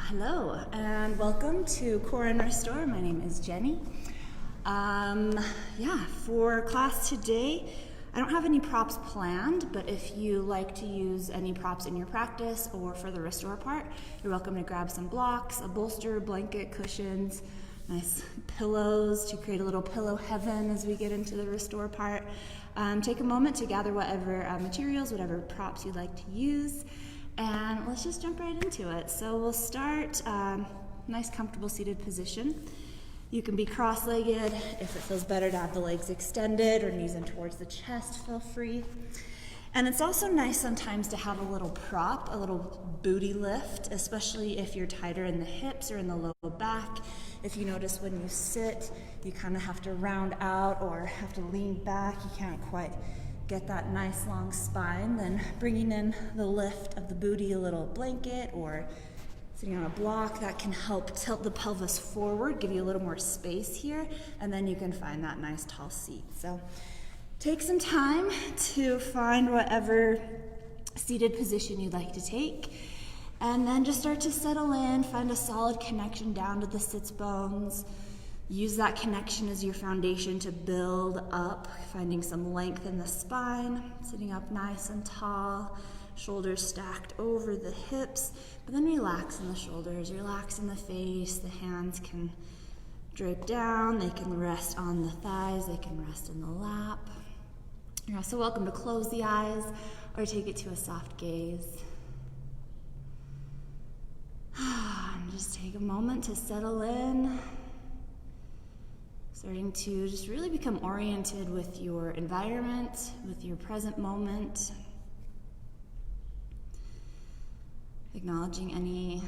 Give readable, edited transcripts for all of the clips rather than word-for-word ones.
Hello and welcome to Core and Restore. My name is Jenny. For class today, I don't have any props planned, but if you like to use any props in your practice or for the restore part, you're welcome to grab some blocks, a bolster, blanket, cushions, nice pillows to create a little pillow heaven as we get into the restore part. Take a moment to gather whatever materials, whatever props you'd like to use. And let's just jump right into it. So we'll start nice comfortable seated position. You can be cross-legged. If it feels better to have the legs extended or knees in towards the chest, feel free. And it's also nice sometimes to have a little prop, a little booty lift, especially if you're tighter in the hips or in the low back. If you notice when you sit, you kind of have to round out or have to lean back. You can't quite get that nice long spine, then bringing in the lift of the booty, a little blanket or sitting on a block, that can help tilt the pelvis forward, give you a little more space here, and then you can find that nice tall seat. So take some time to find whatever seated position you'd like to take, and then just start to settle in, find a solid connection down to the sits bones. Use that connection as your foundation to build up, finding some length in the spine, sitting up nice and tall, shoulders stacked over the hips, but then relax in the shoulders, relax in the face. The hands can drape down, they can rest on the thighs, they can rest in the lap. You're also welcome to close the eyes or take it to a soft gaze. And just take a moment to settle in. Starting to just really become oriented with your environment, with your present moment. Acknowledging any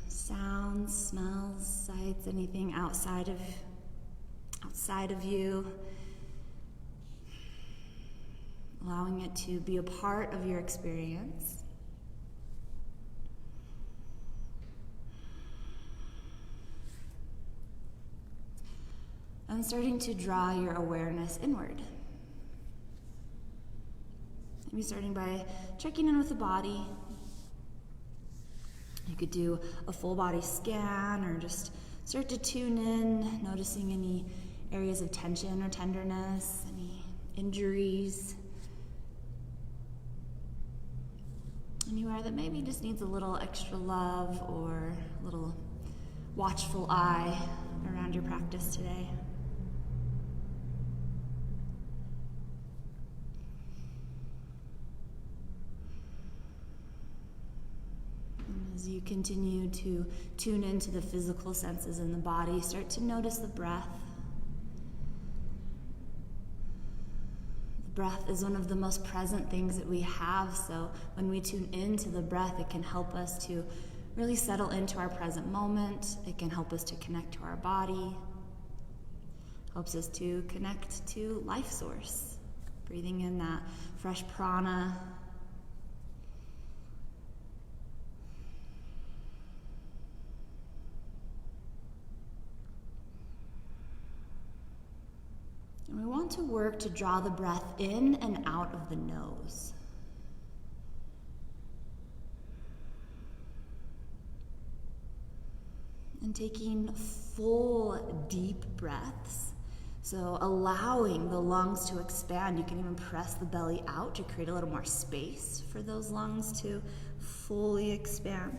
sounds, smells, sights, anything outside of you. Allowing it to be a part of your experience. And starting to draw your awareness inward. Maybe starting by checking in with the body. You could do a full body scan or just start to tune in, noticing any areas of tension or tenderness, any injuries. Anywhere that maybe just needs a little extra love or a little watchful eye around your practice today. As you continue to tune into the physical senses in the body, start to notice the breath. The breath is one of the most present things that we have, so when we tune into the breath, it can help us to really settle into our present moment. It can help us to connect to our body. Helps us to connect to life source. Breathing in that fresh prana. And we want to work to draw the breath in and out of the nose. And taking full, deep breaths. So allowing the lungs to expand. You can even press the belly out to create a little more space for those lungs to fully expand.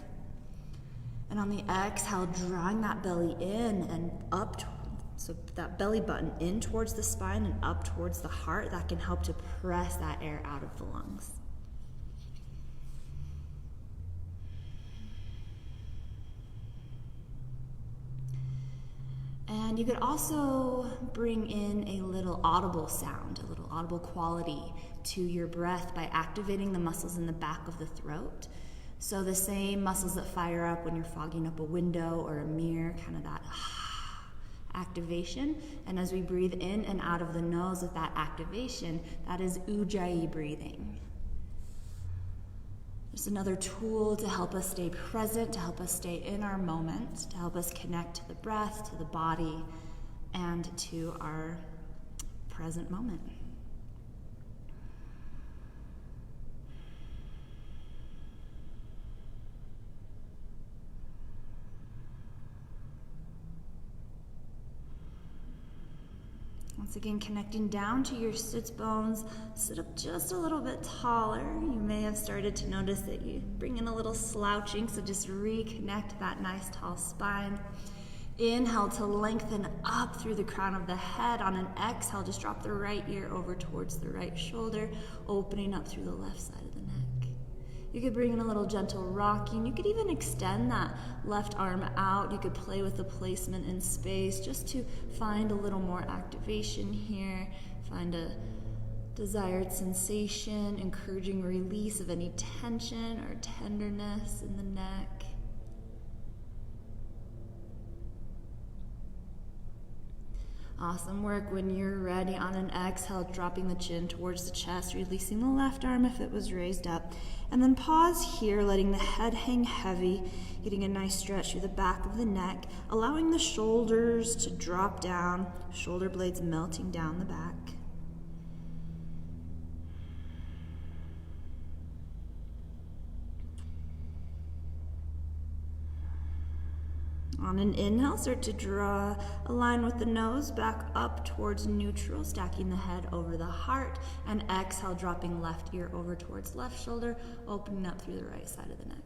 And on the exhale, drawing that belly in and up, so that belly button in towards the spine and up towards the heart. That can help to press that air out of the lungs. And you could also bring in a little audible sound, a little audible quality to your breath by activating the muscles in the back of the throat. So the same muscles that fire up when you're fogging up a window or a mirror, kind of that activation. And as we breathe in and out of the nose with that activation, that is Ujjayi breathing. Just another tool to help us stay present, to help us stay in our moment, to help us connect to the breath, to the body, and to our present moment. Once again, connecting down to your sits bones, sit up just a little bit taller. You may have started to notice that you bring in a little slouching, so just reconnect that nice tall spine. Inhale to lengthen up through the crown of the head. On an exhale, just drop the right ear over towards the right shoulder, opening up through the left side of the neck. You could bring in a little gentle rocking. You could even extend that left arm out. You could play with the placement in space just to find a little more activation here. Find a desired sensation, encouraging release of any tension or tenderness in the neck. Awesome work. When you're ready, on an exhale, dropping the chin towards the chest, releasing the left arm if it was raised up. And then pause here, letting the head hang heavy, getting a nice stretch through the back of the neck, allowing the shoulders to drop down, shoulder blades melting down the back. On an inhale, start to draw a line with the nose back up towards neutral, stacking the head over the heart. And exhale, dropping left ear over towards left shoulder, opening up through the right side of the neck.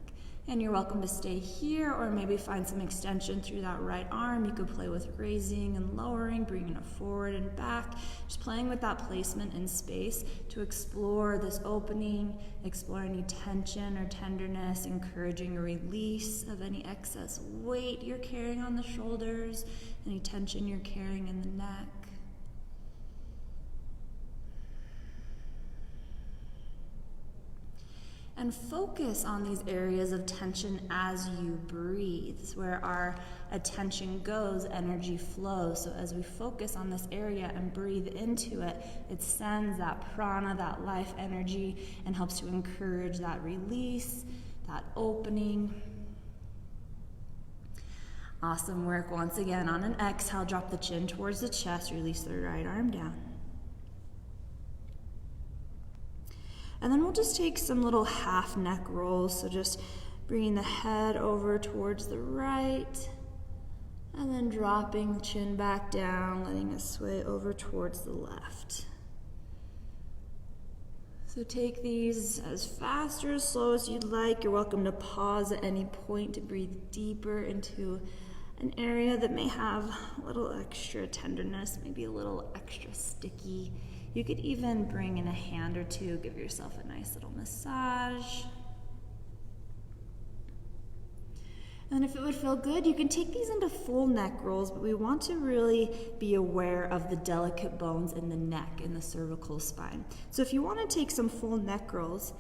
And you're welcome to stay here or maybe find some extension through that right arm. You could play with raising and lowering, bringing it forward and back. Just playing with that placement in space to explore this opening, explore any tension or tenderness, encouraging a release of any excess weight you're carrying on the shoulders, any tension you're carrying in the neck. And focus on these areas of tension as you breathe. It's where our attention goes, energy flows. So as we focus on this area and breathe into it, it sends that prana, that life energy, and helps to encourage that release, that opening. Awesome work. Once again, on an exhale, drop the chin towards the chest, release the right arm down. And then we'll just take some little half neck rolls. So just bringing the head over towards the right, and then dropping the chin back down, letting it sway over towards the left. So take these as fast or as slow as you'd like. You're welcome to pause at any point to breathe deeper into an area that may have a little extra tenderness, maybe a little extra sticky. You could even bring in a hand or two, give yourself a nice little massage. And if it would feel good, you can take these into full neck rolls, but we want to really be aware of the delicate bones in the neck and the cervical spine. So if you want to take some full neck rolls,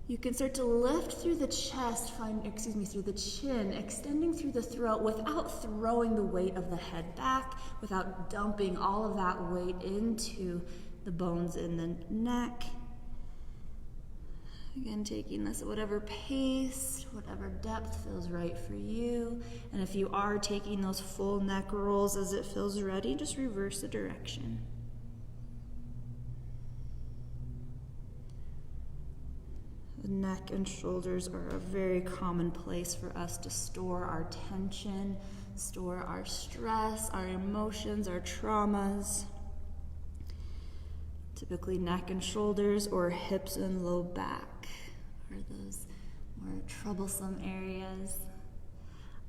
you can start to lift through the chest, through the chin, extending through the throat without throwing the weight of the head back, without dumping all of that weight into the bones in the neck. Again, taking this at whatever pace, whatever depth feels right for you. And if you are taking those full neck rolls as it feels ready, just reverse the direction. The neck and shoulders are a very common place for us to store our tension, store our stress, our emotions, our traumas. Typically neck and shoulders or hips and low back are those more troublesome areas.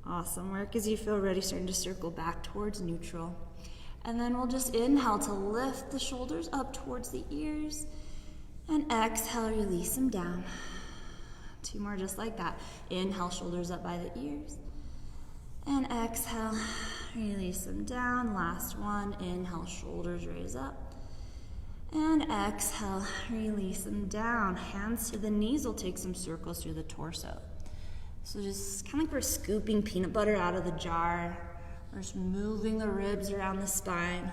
Awesome work. As you feel ready, starting to circle back towards neutral. And then we'll just inhale to lift the shoulders up towards the ears. And exhale, release them down. 2 more just like that. Inhale, shoulders up by the ears. And exhale, release them down. Last one. Inhale, shoulders raise up. And exhale, release them down. Hands to the knees. We'll take some circles through the torso. So just kind of like we're scooping peanut butter out of the jar. We're just moving the ribs around the spine.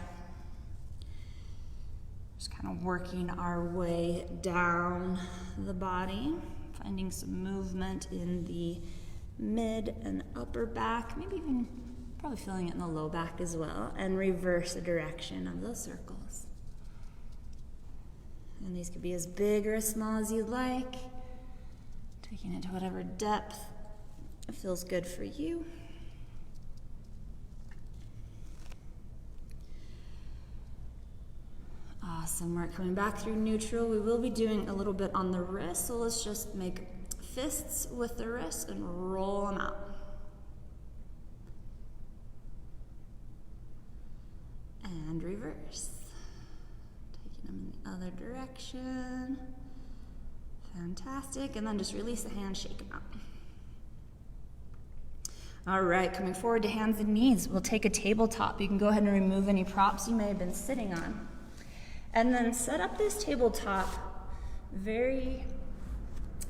Just kind of working our way down the body, finding some movement in the mid and upper back, maybe even probably feeling it in the low back as well, and reverse the direction of those circles. And these could be as big or as small as you'd like, taking it to whatever depth feels good for you. Awesome work. Coming back through neutral, we will be doing a little bit on the wrist, so let's just make fists with the wrists and roll them out. And reverse. Taking them in the other direction. Fantastic. And then just release the hands, shake them out. All right, coming forward to hands and knees. We'll take a tabletop. You can go ahead and remove any props you may have been sitting on. And then set up this tabletop very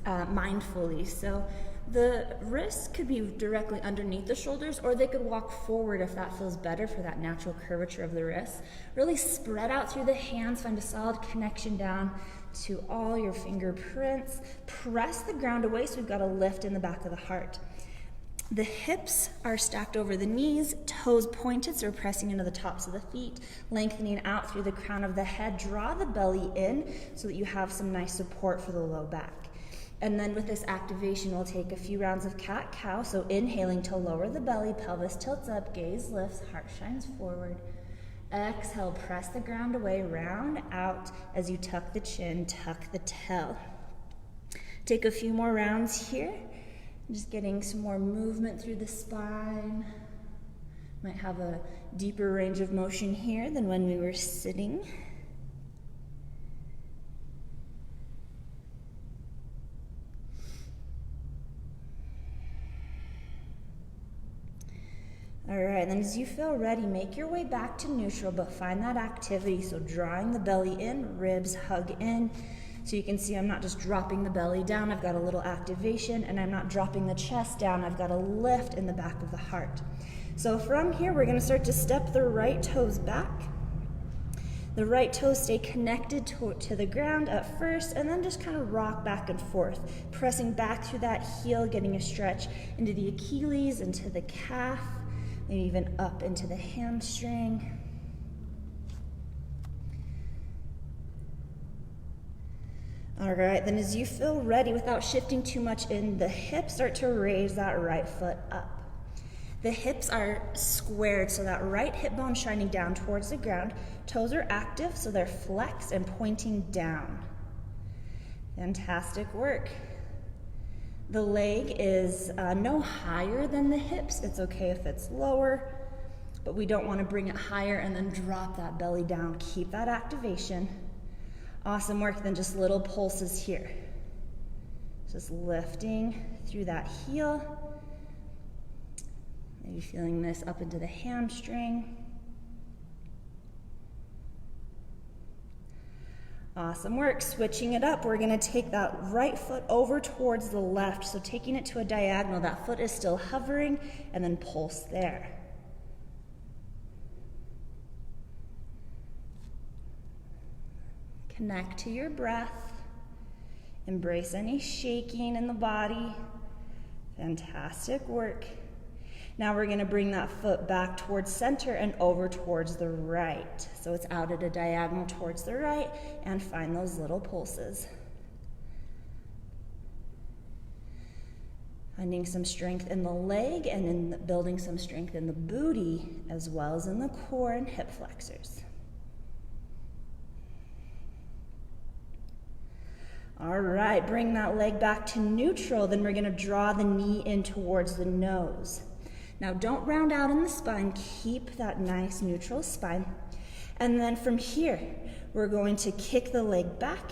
mindfully. So the wrists could be directly underneath the shoulders, or they could walk forward if that feels better for that natural curvature of the wrists. Really spread out through the hands, find a solid connection down to all your fingerprints. Press the ground away so we've got a lift in the back of the heart. The hips are stacked over the knees, toes pointed, so we're pressing into the tops of the feet, lengthening out through the crown of the head. Draw the belly in so that you have some nice support for the low back. And then with this activation, we'll take a few rounds of cat-cow, so inhaling to lower the belly, pelvis tilts up, gaze lifts, heart shines forward. Exhale, press the ground away, round out as you tuck the chin, tuck the tail. Take a few more rounds here. Just getting some more movement through the spine. Might have a deeper range of motion here than when we were sitting. All right, then as you feel ready, make your way back to neutral, but find that activity. So drawing the belly in, ribs hug in. So you can see I'm not just dropping the belly down, I've got a little activation, and I'm not dropping the chest down, I've got a lift in the back of the heart. So from here, we're gonna start to step the right toes back. The right toes stay connected to the ground at first, and then just kind of rock back and forth, pressing back through that heel, getting a stretch into the Achilles, into the calf, maybe even up into the hamstring. All right, then as you feel ready, without shifting too much in the hips, start to raise that right foot up. The hips are squared, so that right hip bone shining down towards the ground. Toes are active, so they're flexed and pointing down. Fantastic work. The leg is no higher than the hips. It's okay if it's lower, but we don't want to bring it higher and then drop that belly down. Keep that activation. Awesome work, then just little pulses here. Just lifting through that heel. Maybe feeling this up into the hamstring. Awesome work, switching it up. We're gonna take that right foot over towards the left. So taking it to a diagonal, that foot is still hovering, and then pulse there. Connect to your breath. Embrace any shaking in the body. Fantastic work. Now we're going to bring that foot back towards center and over towards the right. So it's out at a diagonal towards the right, and find those little pulses. Finding some strength in the leg and in building some strength in the booty as well as in the core and hip flexors. All right, bring that leg back to neutral. Then we're going to draw the knee in towards the nose. Now don't round out in the spine. Keep that nice neutral spine. And then from here, we're going to kick the leg back.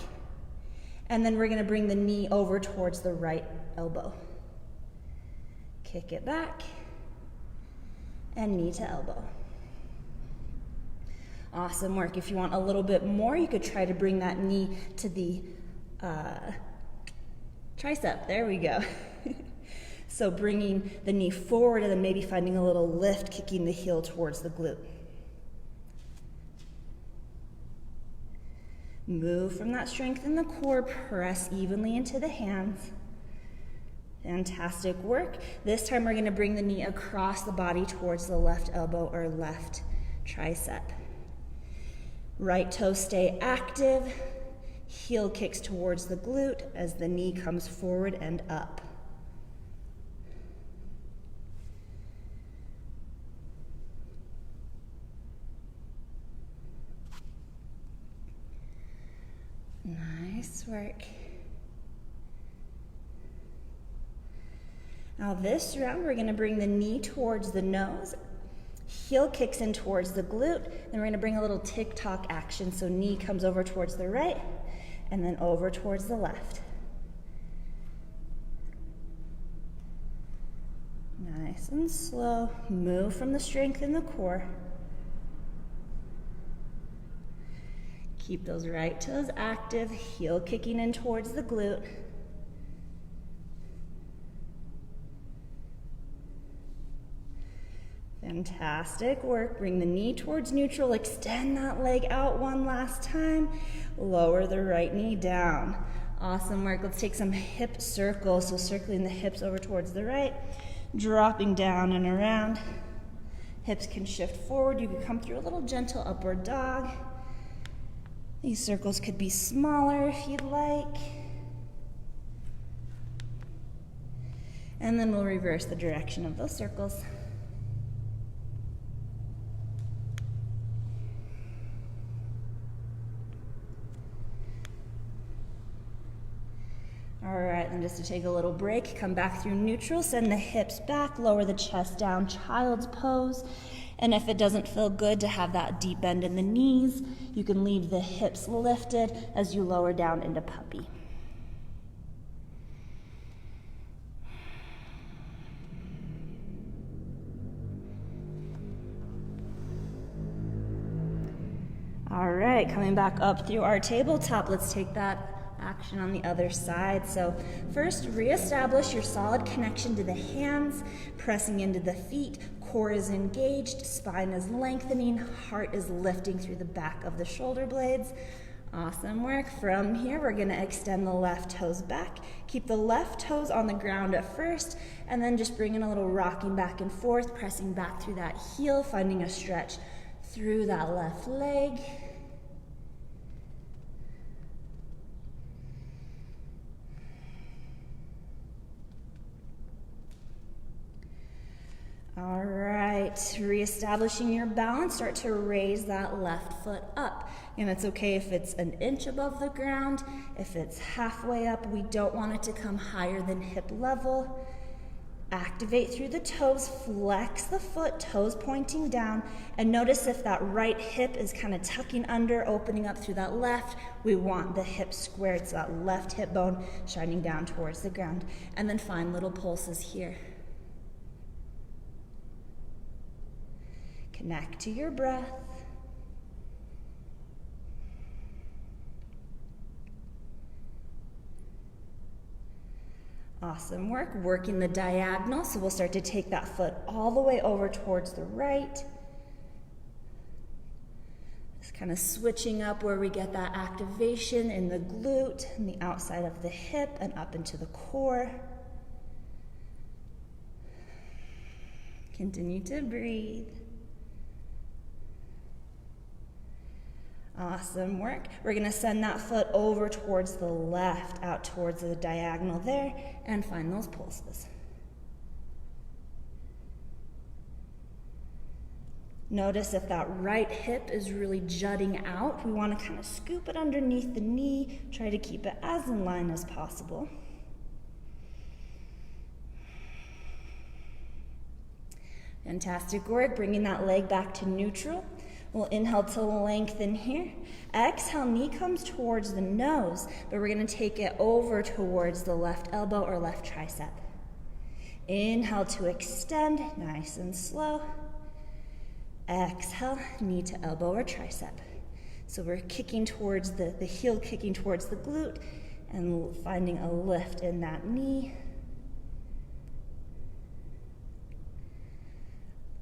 And then we're going to bring the knee over towards the right elbow. Kick it back. And knee to elbow. Awesome work. If you want a little bit more, you could try to bring that knee to the tricep. There we go. So bringing the knee forward and then maybe finding a little lift, kicking the heel towards the glute. Move from that strength in the core, press evenly into the hands. Fantastic work. This time we're going to bring the knee across the body towards the left elbow or left tricep. Right toe stay active. Heel kicks towards the glute as the knee comes forward and up. Nice work. Now this round, we're gonna bring the knee towards the nose, heel kicks in towards the glute, then we're gonna bring a little tick-tock action. So knee comes over towards the right, and then over towards the left. Nice and slow. Move from the strength in the core. Keep those right toes active, heel kicking in towards the glute. Fantastic work. Bring the knee towards neutral. Extend that leg out one last time. Lower the right knee down. Awesome work. Let's take some hip circles. So circling the hips over towards the right, dropping down and around. Hips can shift forward. You can come through a little gentle upward dog. These circles could be smaller if you'd like. And then we'll reverse the direction of those circles. All right, then just to take a little break, come back through neutral, send the hips back, lower the chest down, child's pose. And if it doesn't feel good to have that deep bend in the knees, you can leave the hips lifted as you lower down into puppy. All right, coming back up through our tabletop, let's take that action on the other side. So first, reestablish your solid connection to the hands, pressing into the feet, core is engaged, spine is lengthening, heart is lifting through the back of the shoulder blades. Awesome work. From here, we're gonna extend the left toes back. Keep the left toes on the ground at first, and then just bring in a little rocking back and forth, pressing back through that heel, finding a stretch through that left leg. All right, reestablishing your balance, start to raise that left foot up. And it's okay if it's an inch above the ground, if it's halfway up, we don't want it to come higher than hip level. Activate through the toes, flex the foot, toes pointing down, and notice if that right hip is kind of tucking under, opening up through that left. We want the hip squared, so that left hip bone shining down towards the ground. And then find little pulses here. Connect to your breath. Awesome work, working the diagonal. So we'll start to take that foot all the way over towards the right. Just kind of switching up where we get that activation in the glute and the outside of the hip and up into the core. Continue to breathe. Awesome work. We're going to send that foot over towards the left, out towards the diagonal there, and find those pulses. Notice if that right hip is really jutting out, we want to kind of scoop it underneath the knee, try to keep it as in line as possible. Fantastic work, bringing that leg back to neutral. We'll inhale to lengthen here. Exhale, knee comes towards the nose, but we're gonna take it over towards the left elbow or left tricep. Inhale to extend, nice and slow. Exhale, knee to elbow or tricep. So we're kicking towards the heel kicking towards the glute and finding a lift in that knee.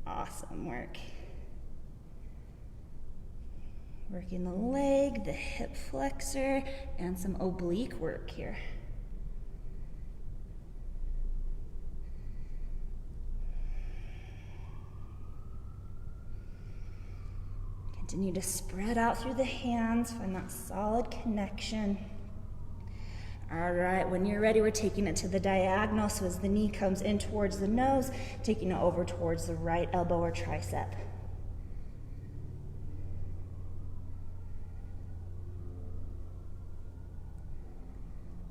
Awesome work. Working the leg, the hip flexor, and some oblique work here. Continue to spread out through the hands, find that solid connection. All right, when you're ready, we're taking it to the diagonal, so as the knee comes in towards the nose, taking it over towards the right elbow or tricep.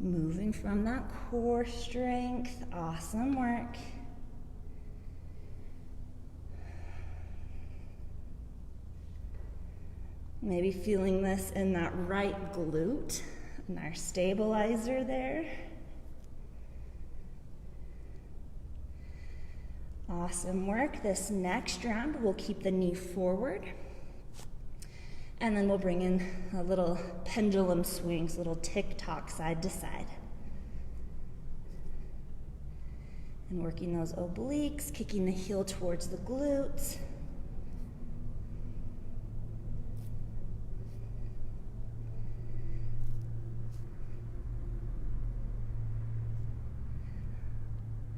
Moving from that core strength. Awesome work. Maybe feeling this in that right glute and our stabilizer there. Awesome work. This next round, we'll keep the knee forward. And then we'll bring in a little pendulum swings, a little tick-tock side to side. And working those obliques, kicking the heel towards the glutes.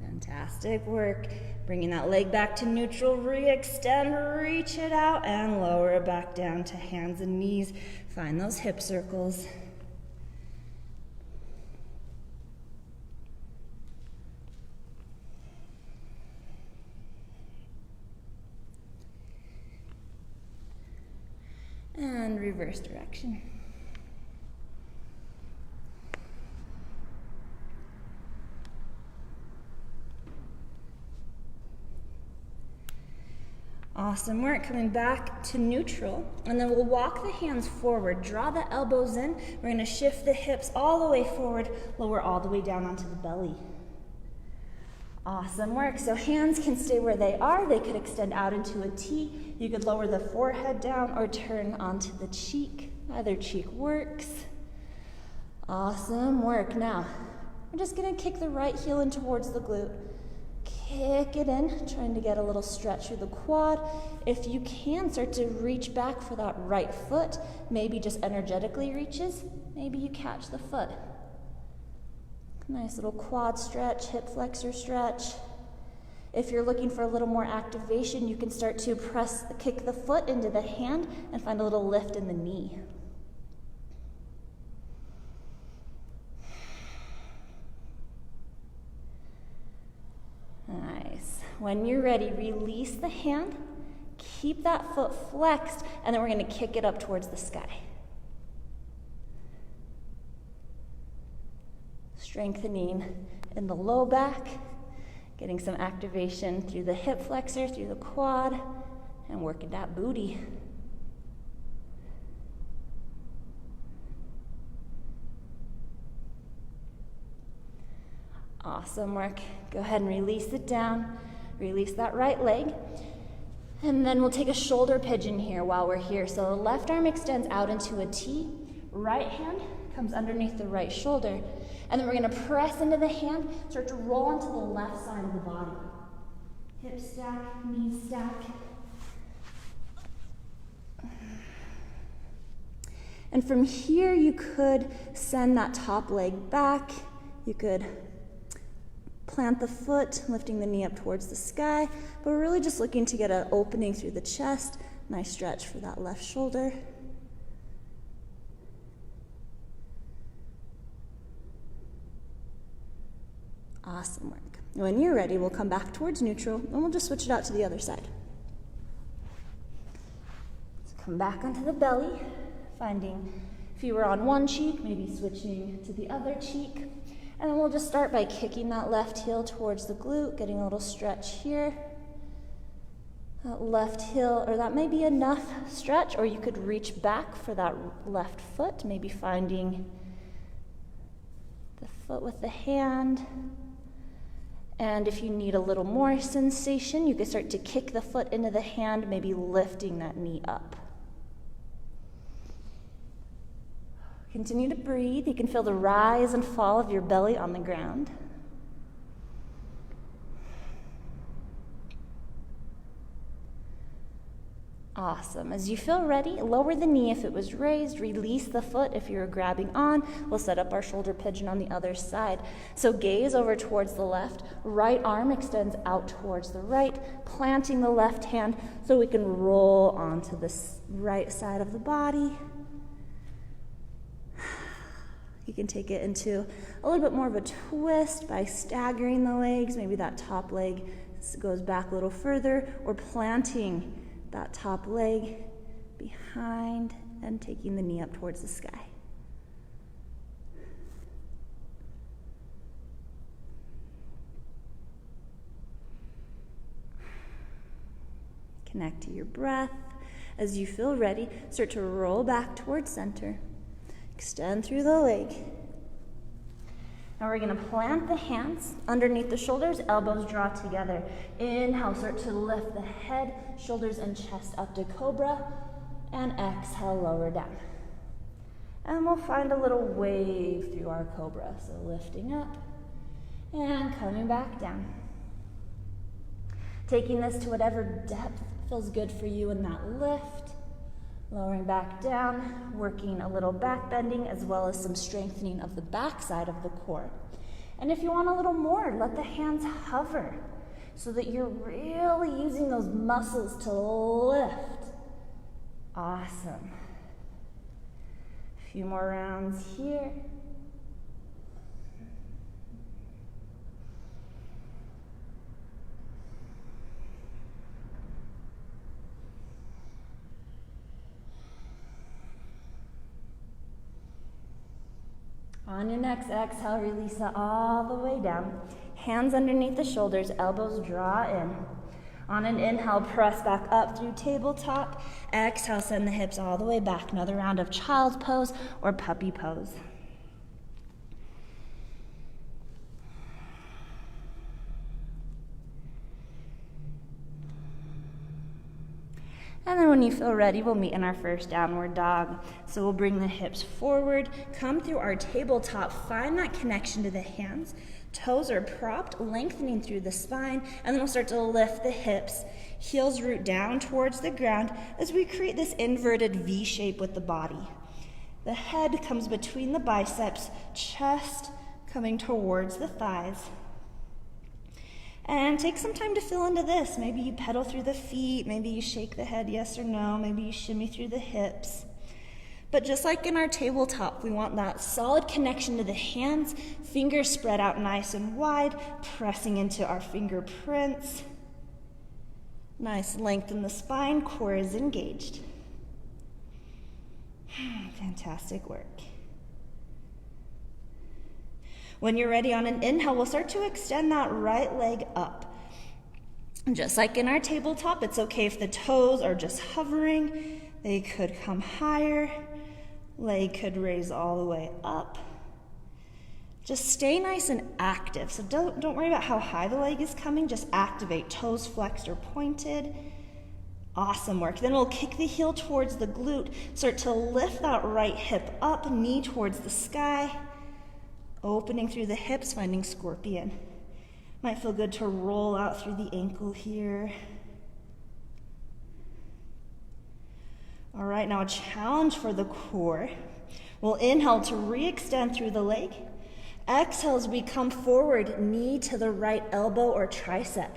Fantastic work. Bringing that leg back to neutral, re-extend, reach it out, and lower it back down to hands and knees. Find those hip circles. And reverse direction. Awesome work. Coming back to neutral, and then we'll walk the hands forward. Draw the elbows in. We're going to shift the hips all the way forward, lower all the way down onto the belly. Awesome work. So hands can stay where they are. They could extend out into a T. You could lower the forehead down or turn onto the cheek. Either cheek works. Awesome work. Now, we're just going to kick the right heel in towards the glute. Kick it in, trying to get a little stretch through the quad. If you can, start to reach back for that right foot. Maybe just energetically reaches. Maybe you catch the foot. Nice little quad stretch, hip flexor stretch. If you're looking for a little more activation, you can start to kick the foot into the hand and find a little lift in the knee. Nice. When you're ready, release the hand, keep that foot flexed, and then we're going to kick it up towards the sky. Strengthening in the low back, getting some activation through the hip flexor, through the quad, and working that booty. Awesome work. Go ahead and release it down. Release that right leg. And then we'll take a shoulder pigeon here while we're here. So the left arm extends out into a T. Right hand comes underneath the right shoulder. And then we're going to press into the hand, start to roll onto the left side of the body. Hip stack, knee stack. And from here, you could send that top leg back. You could plant the foot, lifting the knee up towards the sky. But we're really just looking to get an opening through the chest. Nice stretch for that left shoulder. Awesome work. When you're ready, we'll come back towards neutral, and we'll just switch it out to the other side. So come back onto the belly, finding if you were on one cheek, maybe switching to the other cheek. And then we'll just start by kicking that left heel towards the glute, getting a little stretch here. That left heel, or that may be enough stretch, or you could reach back for that left foot, maybe finding the foot with the hand. And if you need a little more sensation, you can start to kick the foot into the hand, maybe lifting that knee up. Continue to breathe. You can feel the rise and fall of your belly on the ground. Awesome. As you feel ready, lower the knee if it was raised, release the foot if you're grabbing on. We'll set up our shoulder pigeon on the other side. So gaze over towards the left, right arm extends out towards the right, planting the left hand so we can roll onto the right side of the body. You can take it into a little bit more of a twist by staggering the legs. Maybe that top leg goes back a little further, or planting that top leg behind and taking the knee up towards the sky. Connect to your breath. As you feel ready, start to roll back towards center. Extend through the leg. Now we're going to plant the hands underneath the shoulders, elbows draw together. Inhale, start to lift the head, shoulders, and chest up to cobra. And exhale, lower down. And we'll find a little wave through our cobra. So lifting up and coming back down. Taking this to whatever depth feels good for you in that lift. Lowering back down, working a little back bending as well as some strengthening of the back side of the core. And if you want a little more, let the hands hover so that you're really using those muscles to lift. Awesome. A few more rounds here. On your next exhale, release it all the way down. Hands underneath the shoulders, elbows draw in. On an inhale, press back up through tabletop. Exhale, send the hips all the way back. Another round of child's pose or puppy pose. And then when you feel ready, we'll meet in our first downward dog. So we'll bring the hips forward, come through our tabletop, find that connection to the hands. Toes are propped, lengthening through the spine, and then we'll start to lift the hips. Heels root down towards the ground as we create this inverted V shape with the body. The head comes between the biceps, chest coming towards the thighs. And take some time to feel into this. Maybe you pedal through the feet, maybe you shake the head yes or no, maybe you shimmy through the hips. But just like in our tabletop, we want that solid connection to the hands, fingers spread out nice and wide, pressing into our fingerprints. Nice length in the spine, core is engaged. Fantastic work. When you're ready on an inhale, we'll start to extend that right leg up. Just like in our tabletop, it's okay if the toes are just hovering. They could come higher. Leg could raise all the way up. Just stay nice and active. So don't worry about how high the leg is coming. Just activate. Toes flexed or pointed. Awesome work. Then we'll kick the heel towards the glute. Start to lift that right hip up, knee towards the sky. Opening through the hips, finding scorpion. Might feel good to roll out through the ankle here. All right, now a challenge for the core. We'll inhale to re-extend through the leg. Exhale as we come forward, knee to the right elbow or tricep.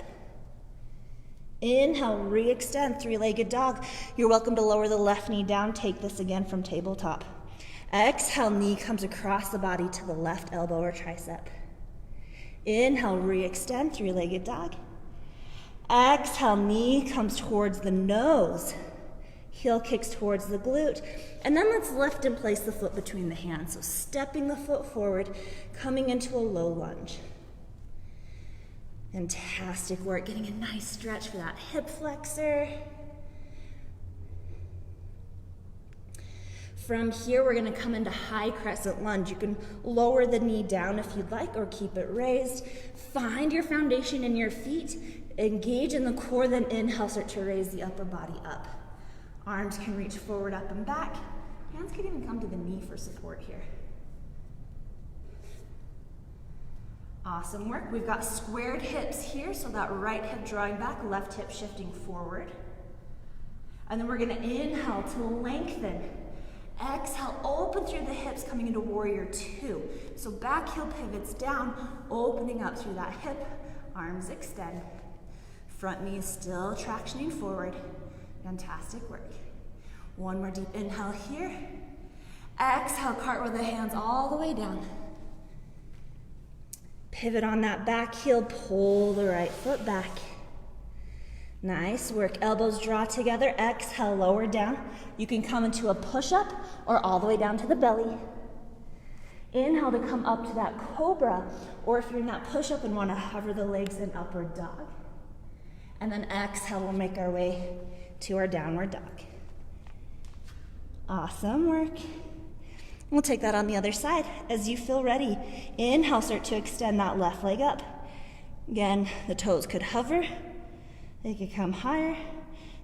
Inhale, re-extend, three-legged dog. You're welcome to lower the left knee down. Take this again from tabletop. Exhale, knee comes across the body to the left elbow or tricep. Inhale, re-extend, three-legged dog. Exhale, knee comes towards the nose. Heel kicks towards the glute. And then let's lift and place the foot between the hands. So stepping the foot forward, coming into a low lunge. Fantastic work. Getting a nice stretch for that hip flexor. From here, we're going to come into high crescent lunge. You can lower the knee down if you'd like or keep it raised. Find your foundation in your feet. Engage in the core, then inhale, start to raise the upper body up. Arms can reach forward, up, and back. Hands can even come to the knee for support here. Awesome work. We've got squared hips here, so that right hip drawing back, left hip shifting forward. And then we're going to inhale to lengthen. Exhale, open through the hips, coming into warrior two. So back heel pivots down, opening up through that hip, arms extend. Front knee is still tractioning forward. Fantastic work. One more deep inhale here. Exhale, cartwheel the hands all the way down. Pivot on that back heel, pull the right foot back. Nice work. Elbows draw together. Exhale, lower down. You can come into a push-up or all the way down to the belly. Inhale to come up to that cobra, or if you're in that push-up and want to hover the legs in upward dog. And then exhale, we'll make our way to our downward dog. Awesome work. We'll take that on the other side. As you feel ready, inhale, start to extend that left leg up. Again, the toes could hover. They could come higher.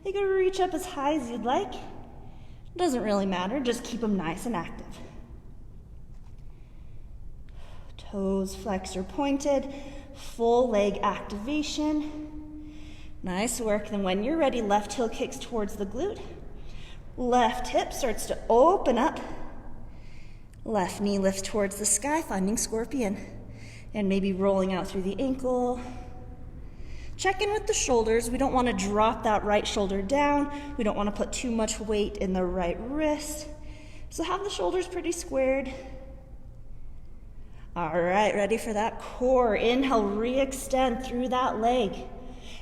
They could reach up as high as you'd like. It doesn't really matter, just keep them nice and active. Toes flexed or pointed, full leg activation. Nice work. Then when you're ready, left heel kicks towards the glute. Left hip starts to open up. Left knee lifts towards the sky, finding scorpion. And maybe rolling out through the ankle. Check in with the shoulders. We don't want to drop that right shoulder down. We don't want to put too much weight in the right wrist. So have the shoulders pretty squared. All right, ready for that core. Inhale, re-extend through that leg.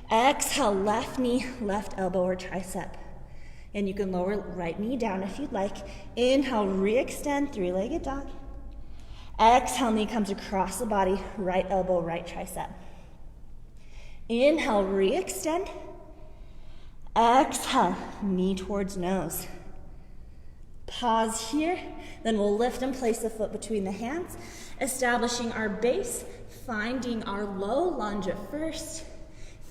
Exhale, left knee, left elbow or tricep. And you can lower right knee down if you'd like. Inhale, re-extend, three-legged dog. Exhale, knee comes across the body, right elbow, right tricep. Inhale, re-extend. Exhale, knee towards nose. Pause here, then we'll lift and place the foot between the hands, establishing our base, finding our low lunge at first,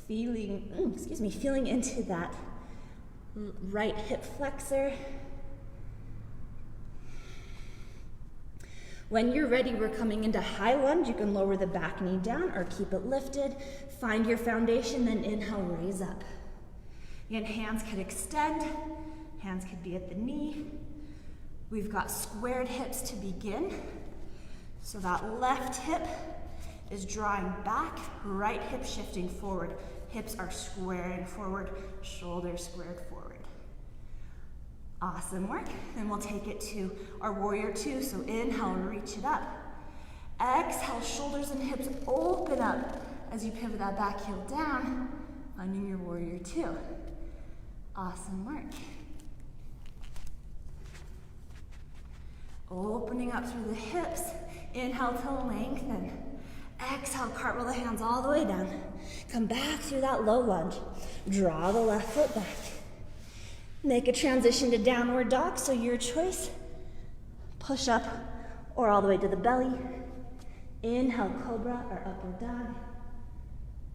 feeling into that right hip flexor. When you're ready, we're coming into high lunge. You can lower the back knee down or keep it lifted. Find your foundation, then inhale, raise up. Again, hands could extend. Hands could be at the knee. We've got squared hips to begin. So that left hip is drawing back, right hip shifting forward. Hips are squaring forward, shoulders squared forward. Awesome work. Then we'll take it to our warrior two. So inhale, reach it up. Exhale, shoulders and hips open up as you pivot that back heel down, finding your warrior two. Awesome work. Opening up through the hips. Inhale to lengthen. Exhale, cartwheel the hands all the way down. Come back through that low lunge. Draw the left foot back. Make a transition to downward dog, so your choice. Push up or all the way to the belly. Inhale, cobra or upward dog.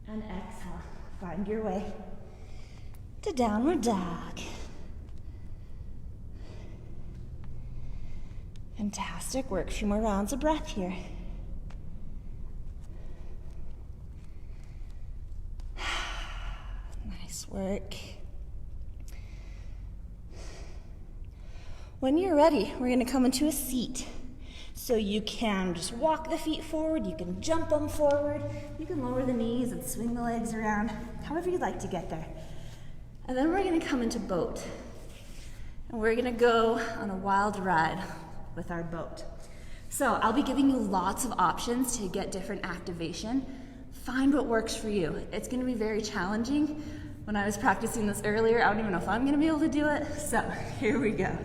And exhale, find your way to downward dog. Fantastic work. A few more rounds of breath here. Nice work. When you're ready, we're going to come into a seat. So you can just walk the feet forward, you can jump them forward, you can lower the knees and swing the legs around, however you'd like to get there. And then we're going to come into boat. And we're going to go on a wild ride with our boat. So I'll be giving you lots of options to get different activation. Find what works for you. It's going to be very challenging. When I was practicing this earlier, I don't even know if I'm going to be able to do it. So here we go.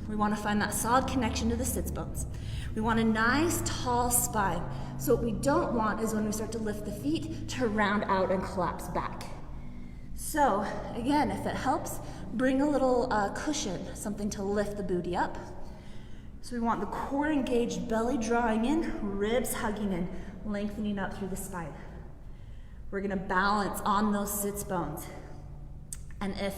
We want to find that solid connection to the sits bones. We want a nice tall spine. So what we don't want is when we start to lift the feet to round out and collapse back. So again, if it helps, bring a little cushion, something to lift the booty up. So we want the core engaged, belly drawing in, ribs hugging in, lengthening up through the spine. We're going to balance on those sits bones. And if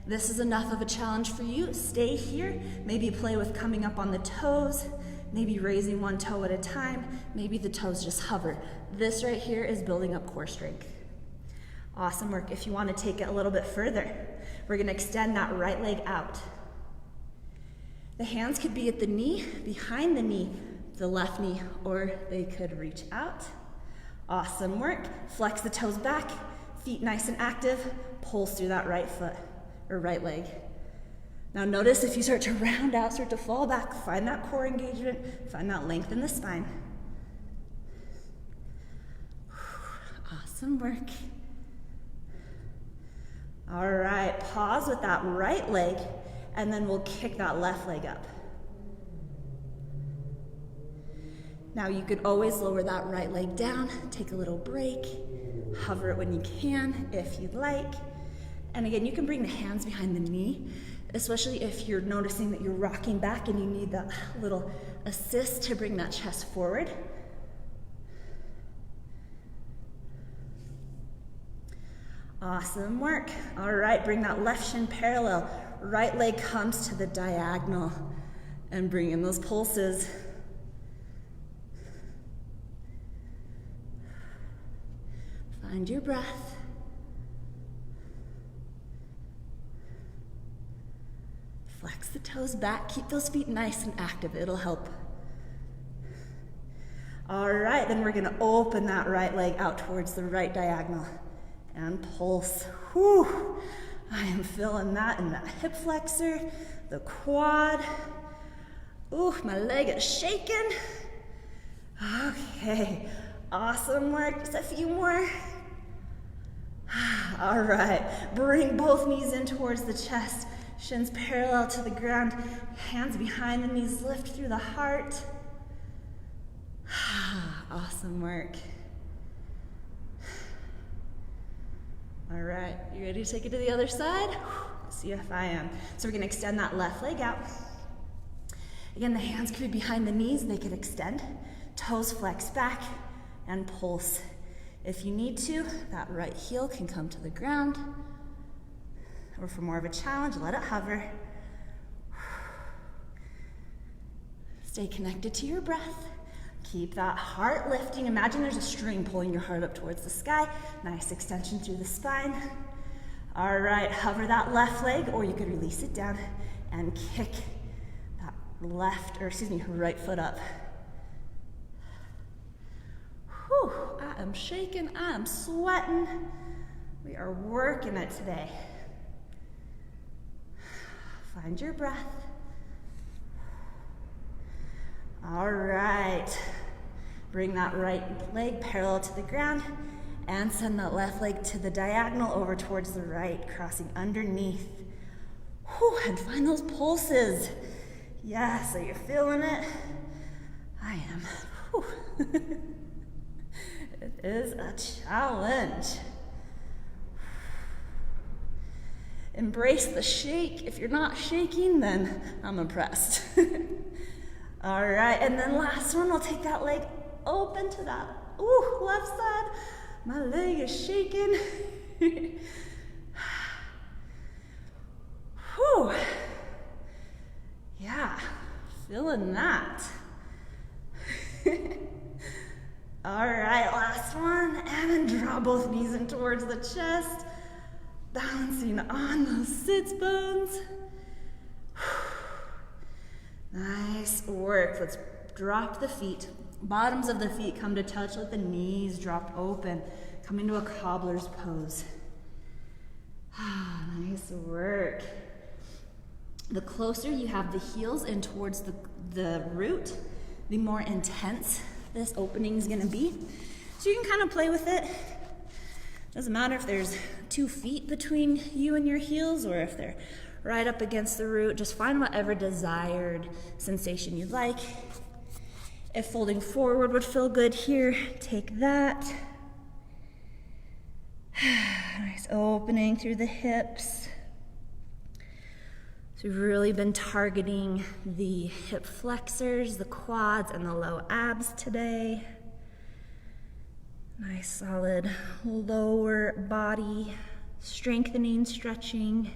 this is enough of a challenge for you, stay here. Maybe play with coming up on the toes, maybe raising one toe at a time, maybe the toes just hover. This right here is building up core strength. Awesome work. If you want to take it a little bit further, we're going to extend that right leg out. The hands could be at the knee, behind the knee, the left knee, or they could reach out. Awesome work. Flex the toes back, feet nice and active, pulse through that right foot or right leg. Now notice if you start to round out, start to fall back, find that core engagement, find that length in the spine. Awesome work. All right, pause with that right leg, and then we'll kick that left leg up. Now you could always lower that right leg down, take a little break, Hover it when you can, if you'd like. And again, you can bring the hands behind the knee, especially if you're noticing that you're rocking back and you need that little assist to bring that chest forward. Awesome work. All right, bring that left shin parallel. Right leg comes to the diagonal and bring in those pulses. Find your breath. Flex the toes back. Keep those feet nice and active. It'll help. All right, then we're gonna open that right leg out towards the right diagonal and pulse. Whew. I am feeling that in that hip flexor, the quad. Ooh, my leg is shaking. Okay, awesome work. Just a few more. All right, bring both knees in towards the chest. Shins parallel to the ground. Hands behind the knees, lift through the heart. Awesome work. All right, you ready to take it to the other side? Let's see if I am. So we're gonna extend that left leg out. Again, the hands could be behind the knees, they could extend. Toes flex back and pulse. If you need to, that right heel can come to the ground. Or for more of a challenge, let it hover. Stay connected to your breath. Keep that heart lifting. Imagine there's a string pulling your heart up towards the sky. Nice extension through the spine. All right, hover that left leg, or you could release it down and kick that right foot up. Whew, I am shaking, I am sweating. We are working it today. Find your breath. All right, bring that right leg parallel to the ground and send that left leg to the diagonal over towards the right, crossing underneath. Whew, and find those pulses. Yes, are you feeling it? I am. Whew. It is a challenge. Embrace the shake. If you're not shaking, then I'm impressed. All right, and then last one, we'll take that leg open to that, left side. My leg is shaking. Whew. Yeah, feeling that. All right, last one, and then draw both knees in towards the chest, balancing on those sits bones. Nice work. Let's drop the feet. Bottoms of the feet come to touch. Let the knees drop open. Come into a cobbler's pose. Nice work. The closer you have the heels in towards the root, the more intense this opening is going to be. So you can kind of play with it. Doesn't matter if there's 2 feet between you and your heels or if they're right up against the root. Just find whatever desired sensation you'd like. If folding forward would feel good here, take that. Nice opening through the hips. So we've really been targeting the hip flexors, the quads, and the low abs today. Nice solid lower body, strengthening, stretching,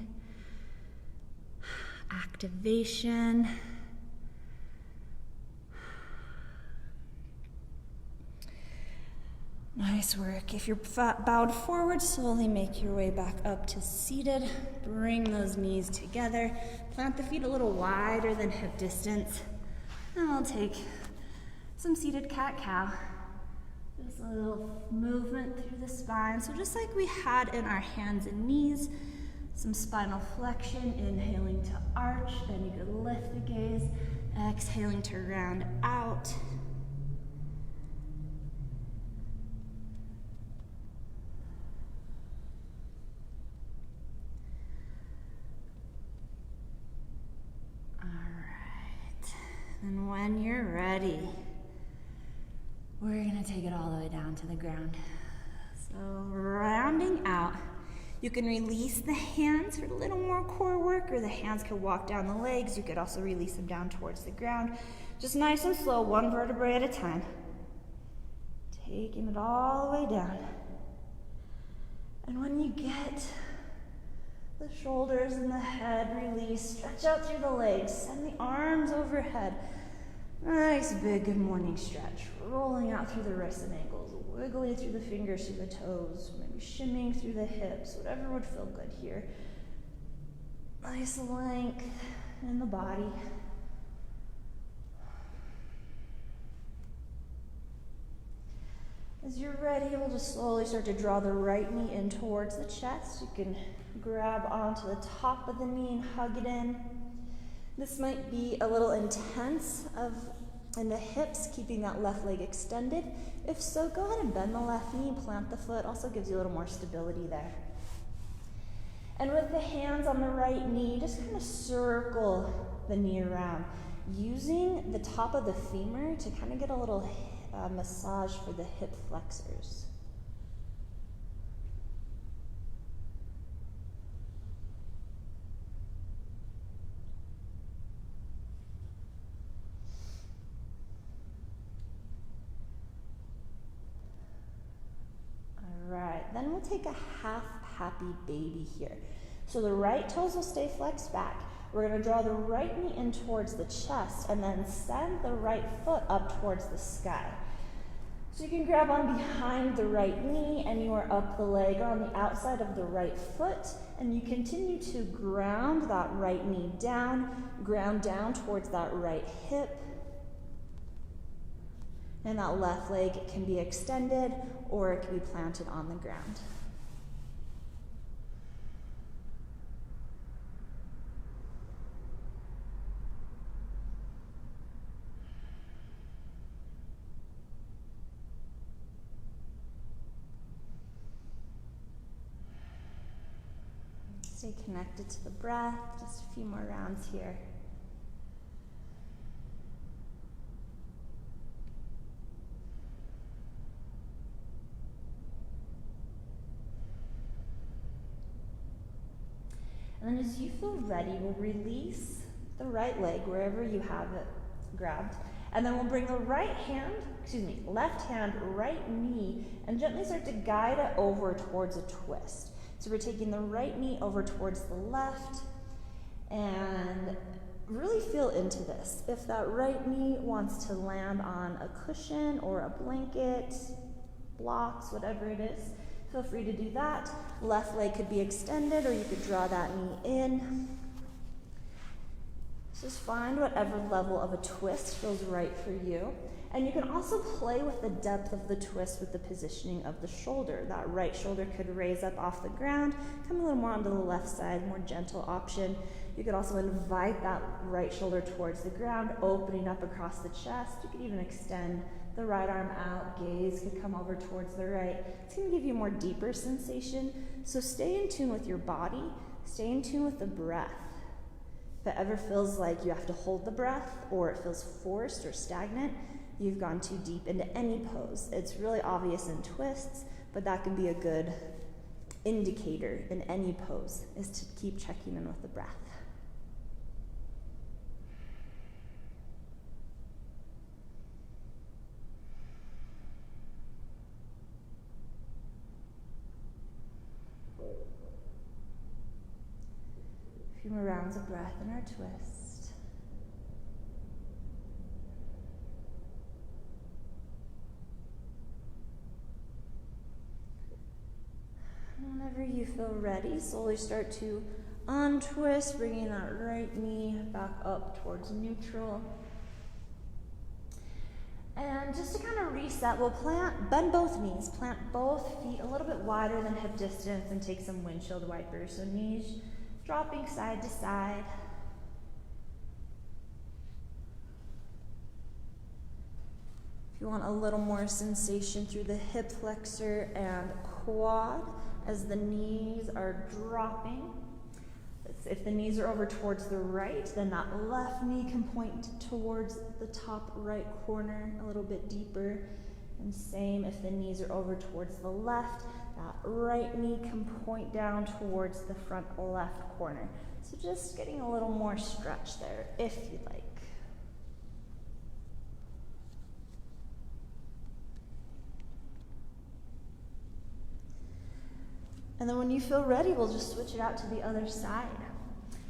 activation. Nice work. If you're bowed forward, slowly make your way back up to seated. Bring those knees together. Plant the feet a little wider than hip distance. And we'll take some seated cat-cow. Just a little movement through the spine. So just like we had in our hands and knees, some spinal flexion, inhaling to arch, then you could lift the gaze, exhaling to round out. And when you're ready, we're gonna take it all the way down to the ground. So So rounding out, you can release the hands for a little more core work, or the hands can walk down the legs. You could also release them down towards the ground. Just nice and slow, one vertebrae at a time. Taking it all the way down. And when you get the shoulders and the head released, stretch out through the legs, send the arms overhead. Nice big good morning stretch, rolling out through the wrists and ankles, wiggling through the fingers, through the toes, maybe shimmying through the hips, whatever would feel good here. Nice length in the body. As you're ready, we'll just slowly start to draw the right knee in towards the chest. You can grab onto the top of the knee and hug it in. This might be a little intense in the hips, keeping that left leg extended. If so, go ahead and bend the left knee, plant the foot. Also gives you a little more stability there. And with the hands on the right knee, just kind of circle the knee around, using the top of the femur to kind of get a little massage for the hip flexors. Then we'll take a half happy baby here. So the right toes will stay flexed back. We're going to draw the right knee in towards the chest and then send the right foot up towards the sky. So you can grab on behind the right knee and you are up the leg or on the outside of the right foot, and you continue to ground that right knee down, ground down towards that right hip. And that left leg can be extended or it can be planted on the ground. Stay connected to the breath, just a few more rounds here. And then as you feel ready, we'll release the right leg wherever you have it grabbed. And then we'll bring the left hand, right knee, and gently start to guide it over towards a twist. So we're taking the right knee over towards the left, and really feel into this. If that right knee wants to land on a cushion or a blanket, blocks, whatever it is, feel free to do that. Left leg could be extended, or you could draw that knee in. Just find whatever level of a twist feels right for you. And you can also play with the depth of the twist with the positioning of the shoulder. That right shoulder could raise up off the ground, come a little more onto the left side, more gentle option. You could also invite that right shoulder towards the ground, opening up across the chest. You could even extend the right arm out, gaze could come over towards the right. It's gonna give you a more deeper sensation. So stay in tune with your body, stay in tune with the breath. If it ever feels like you have to hold the breath or it feels forced or stagnant, you've gone too deep into any pose. It's really obvious in twists, but that can be a good indicator in any pose, is to keep checking in with the breath. A few more rounds of breath in our twist. Whenever you feel ready, slowly start to untwist, bringing that right knee back up towards neutral. And just to kind of reset, we'll bend both knees, plant both feet a little bit wider than hip distance, and take some windshield wipers. So knees dropping side to side. If you want a little more sensation through the hip flexor and quad as the knees are dropping. If the knees are over towards the right, then that left knee can point towards the top right corner a little bit deeper. And same if the knees are over towards the left, that right knee can point down towards the front left corner. So just getting a little more stretch there, if you like. And then when you feel ready, we'll just switch it out to the other side.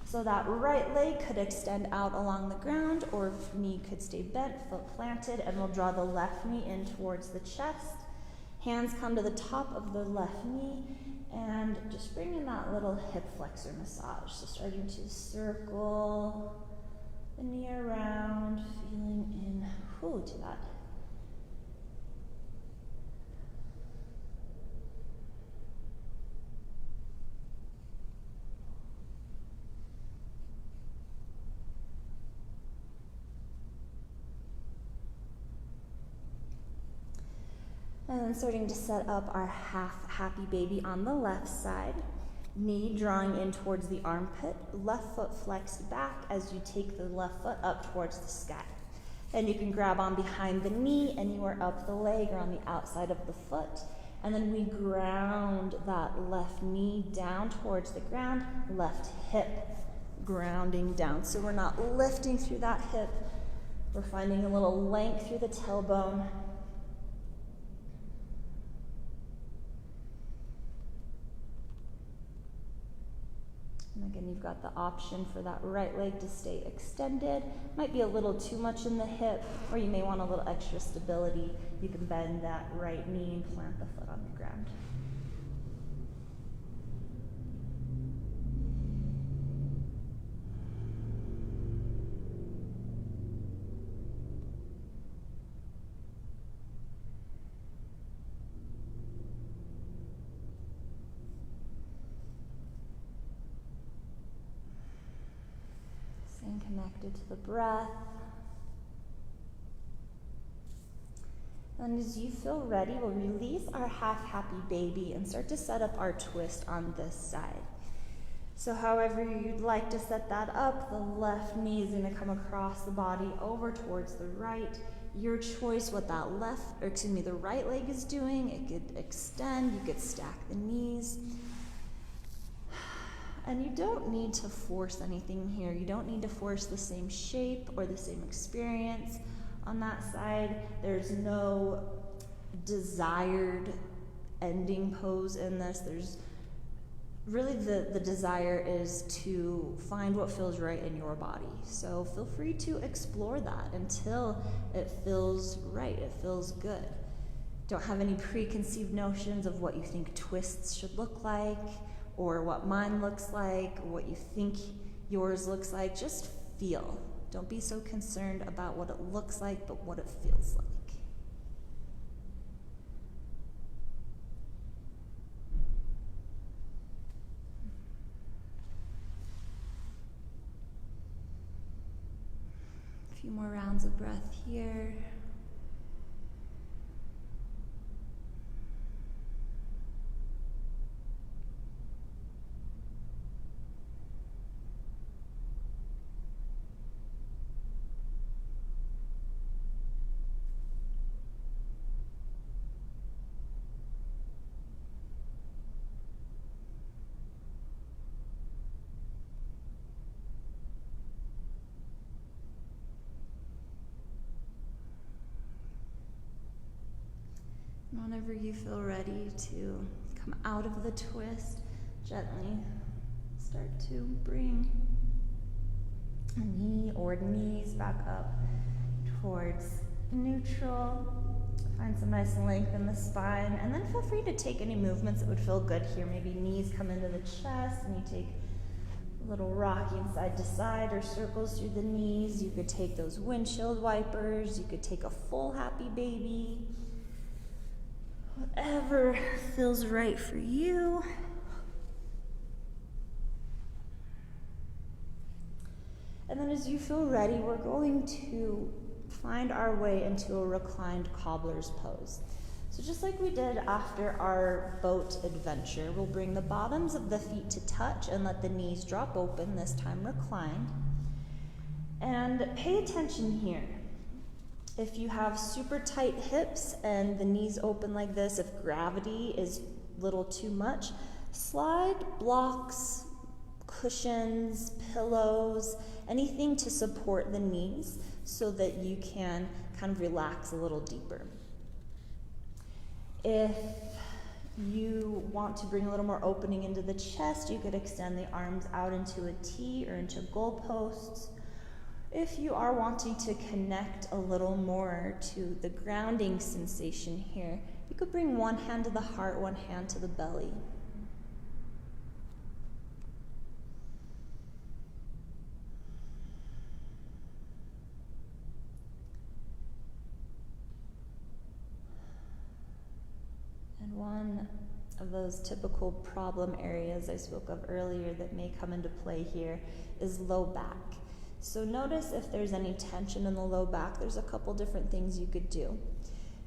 So that right leg could extend out along the ground, or knee could stay bent, foot planted, and we'll draw the left knee in towards the chest. Hands come to the top of the left knee, and just bring in that little hip flexor massage. So starting to circle the knee around, feeling in to that. And then starting to set up our half happy baby on the left side. Knee drawing in towards the armpit, left foot flexed back as you take the left foot up towards the sky. And you can grab on behind the knee anywhere up the leg or on the outside of the foot. And then we ground that left knee down towards the ground, left hip grounding down. So we're not lifting through that hip. We're finding a little length through the tailbone. And again, you've got the option for that right leg to stay extended. Might be a little too much in the hip, or you may want a little extra stability. You can bend that right knee and plant the foot on the ground. Staying connected to the breath. And as you feel ready, we'll release our half happy baby and start to set up our twist on this side. So however you'd like to set that up, the left knee is going to come across the body over towards the right. Your choice what that the right leg is doing. It could extend, you could stack the knees. And you don't need to force anything here. You don't need to force the same shape or the same experience on that side. There's no desired ending pose in this. There's really the desire is to find what feels right in your body. So feel free to explore that until it feels right, it feels good. Don't have any preconceived notions of what you think twists should look like, or what mine looks like, or what you think yours looks like. Just feel. Don't be so concerned about what it looks like, but what it feels like. A few more rounds of breath here. Whenever you feel ready to come out of the twist, gently start to bring a knee or knees back up towards neutral. Find some nice length in the spine, and then feel free to take any movements that would feel good here. Maybe knees come into the chest, and you take a little rocking side to side or circles through the knees. You could take those windshield wipers. You could take a full happy baby. Whatever feels right for you. And then as you feel ready, we're going to find our way into a reclined cobbler's pose. So just like we did after our boat adventure, we'll bring the bottoms of the feet to touch and let the knees drop open, this time reclined. And pay attention here. If you have super tight hips and the knees open like this, if gravity is little too much, slide blocks, cushions, pillows, anything to support the knees so that you can kind of relax a little deeper. If you want to bring a little more opening into the chest, you could extend the arms out into a T or into goalposts. If you are wanting to connect a little more to the grounding sensation here, you could bring one hand to the heart, one hand to the belly. And one of those typical problem areas I spoke of earlier that may come into play here is low back. So notice if there's any tension in the low back. There's a couple different things you could do.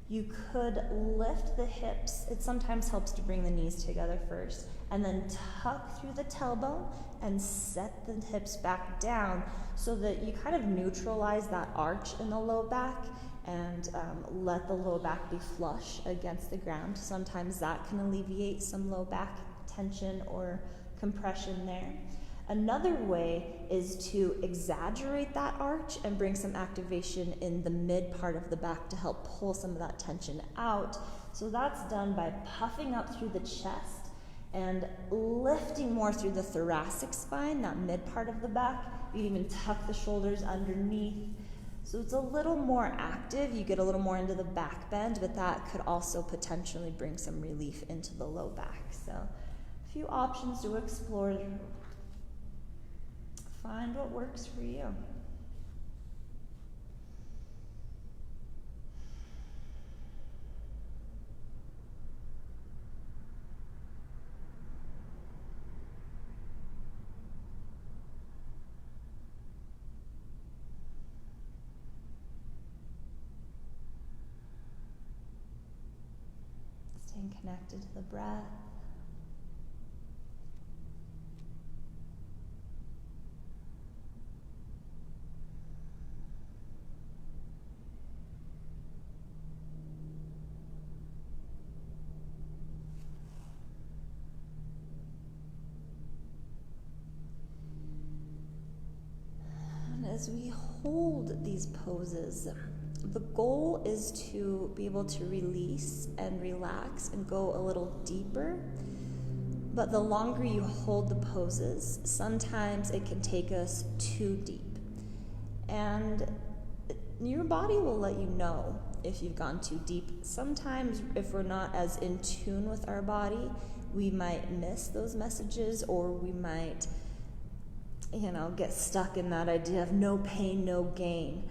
You could lift the hips. It sometimes helps to bring the knees together first, and then tuck through the tailbone and set the hips back down so that you kind of neutralize that arch in the low back and let the low back be flush against the ground. Sometimes that can alleviate some low back tension or compression there. Another way is to exaggerate that arch and bring some activation in the mid part of the back to help pull some of that tension out. So that's done by puffing up through the chest and lifting more through the thoracic spine, that mid part of the back. You can even tuck the shoulders underneath. So it's a little more active. You get a little more into the back bend, but that could also potentially bring some relief into the low back. So a few options to explore. Find what works for you. Staying connected to the breath. As we hold these poses, the goal is to be able to release and relax and go a little deeper. But the longer you hold the poses, sometimes it can take us too deep. And your body will let you know if you've gone too deep. Sometimes if we're not as in tune with our body, we might miss those messages, or we might get stuck in that idea of no pain, no gain.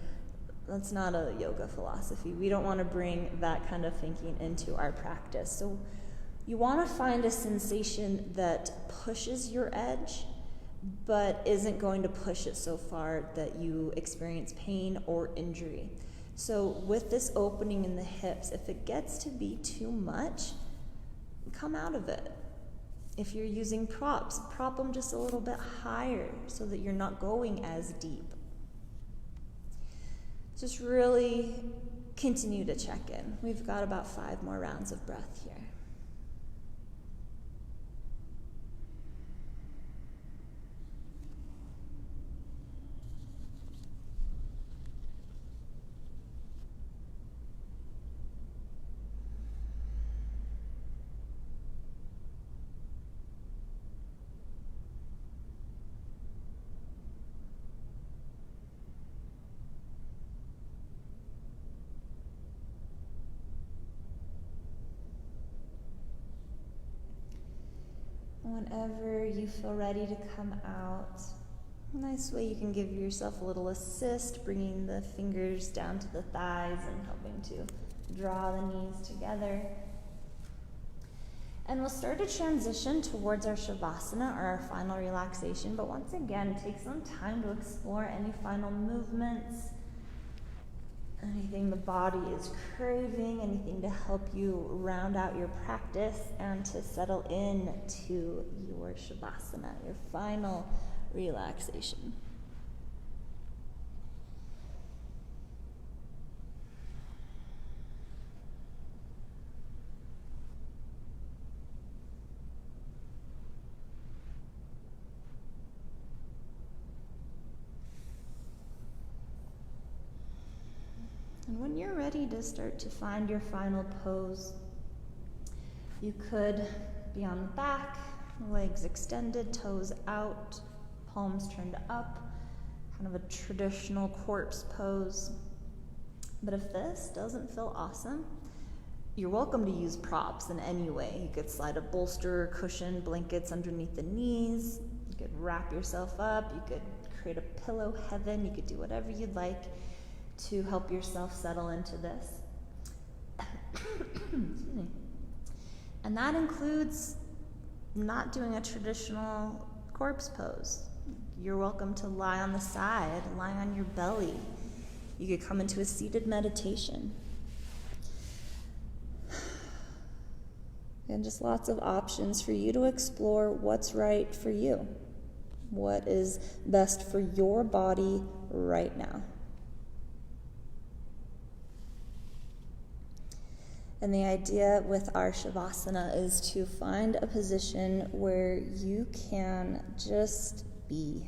That's not a yoga philosophy. We don't want to bring that kind of thinking into our practice. So you want to find a sensation that pushes your edge, but isn't going to push it so far that you experience pain or injury. So with this opening in the hips, if it gets to be too much, come out of it. If you're using props, prop them just a little bit higher so that you're not going as deep. Just really continue to check in. We've got about 5 more rounds of breath here. Whenever you feel ready to come out, a nice way you can give yourself a little assist, bringing the fingers down to the thighs and helping to draw the knees together. And we'll start to transition towards our Shavasana, or our final relaxation. But once again, take some time to explore any final movements, anything the body is craving, anything to help you round out your practice and to settle in to your Shavasana, your final relaxation. ready to start to find your final pose, you could be on the back, legs extended, toes out, palms turned up, kind of a traditional corpse pose. But if this doesn't feel awesome, you're welcome to use props in any way. You could slide a bolster, cushion, blankets underneath the knees. You could wrap yourself up. You could create a pillow heaven. You could do whatever you'd like to help yourself settle into this. Excuse me. And that includes not doing a traditional corpse pose. You're welcome to lie on the side, lie on your belly. You could come into a seated meditation. And just lots of options for you to explore what's right for you, what is best for your body right now. And the idea with our Shavasana is to find a position where you can just be.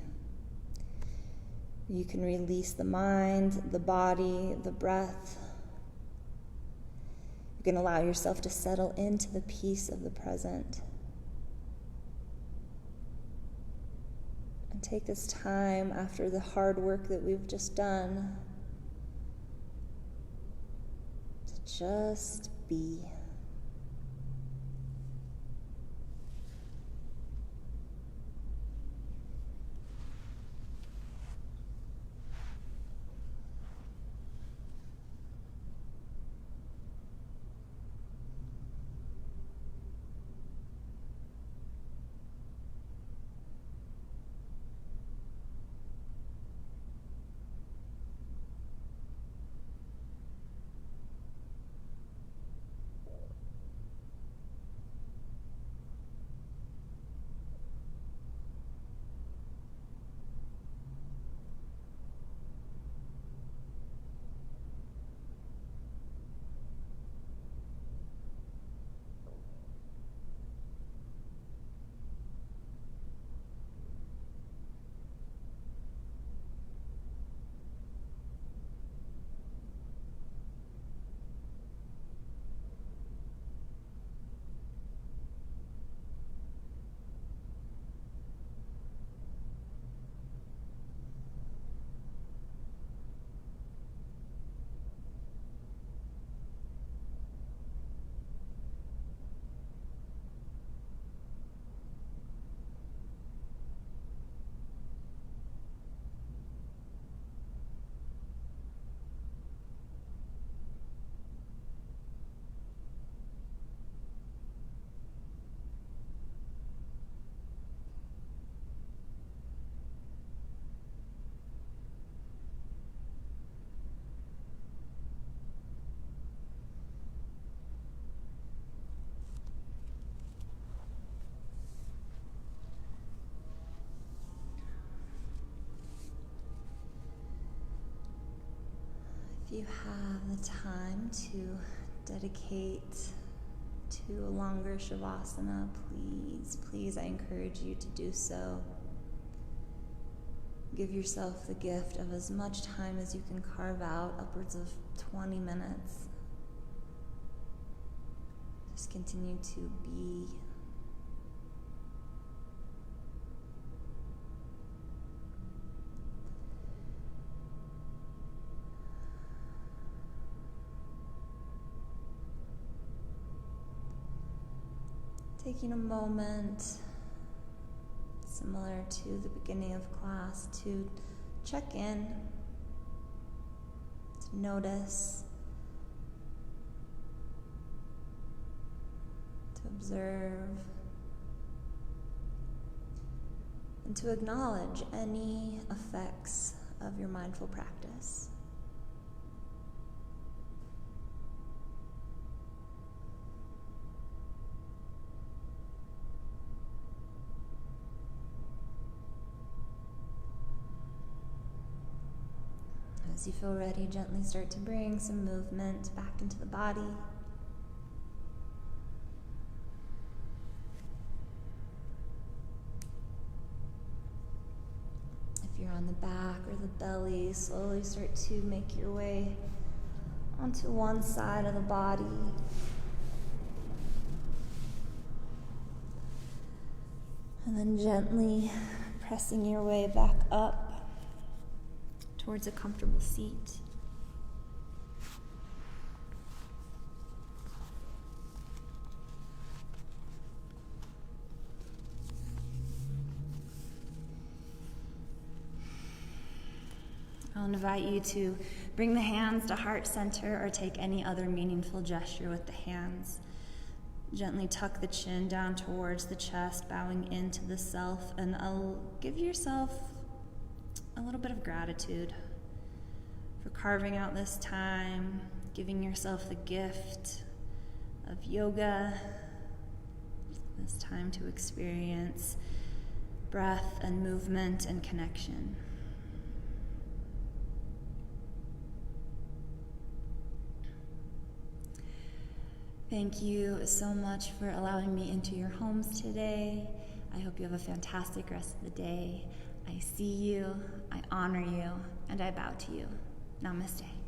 You can release the mind, the body, the breath. You can allow yourself to settle into the peace of the present. And take this time after the hard work that we've just done to just be. If you have the time to dedicate to a longer Shavasana, please, I encourage you to do so. Give yourself the gift of as much time as you can carve out, upwards of 20 minutes. Just continue to be. Taking a moment, similar to the beginning of class, to check in, to notice, to observe, and to acknowledge any effects of your mindful practice. As you feel ready, gently start to bring some movement back into the body. If you're on the back or the belly, slowly start to make your way onto one side of the body. And then gently pressing your way back up towards a comfortable seat. I'll invite you to bring the hands to heart center or take any other meaningful gesture with the hands. Gently tuck the chin down towards the chest, bowing into the self, and give yourself a little bit of gratitude for carving out this time, giving yourself the gift of yoga, this time to experience breath and movement and connection. Thank you so much for allowing me into your homes today. I hope you have a fantastic rest of the day. I see you, I honor you, and I bow to you. Namaste.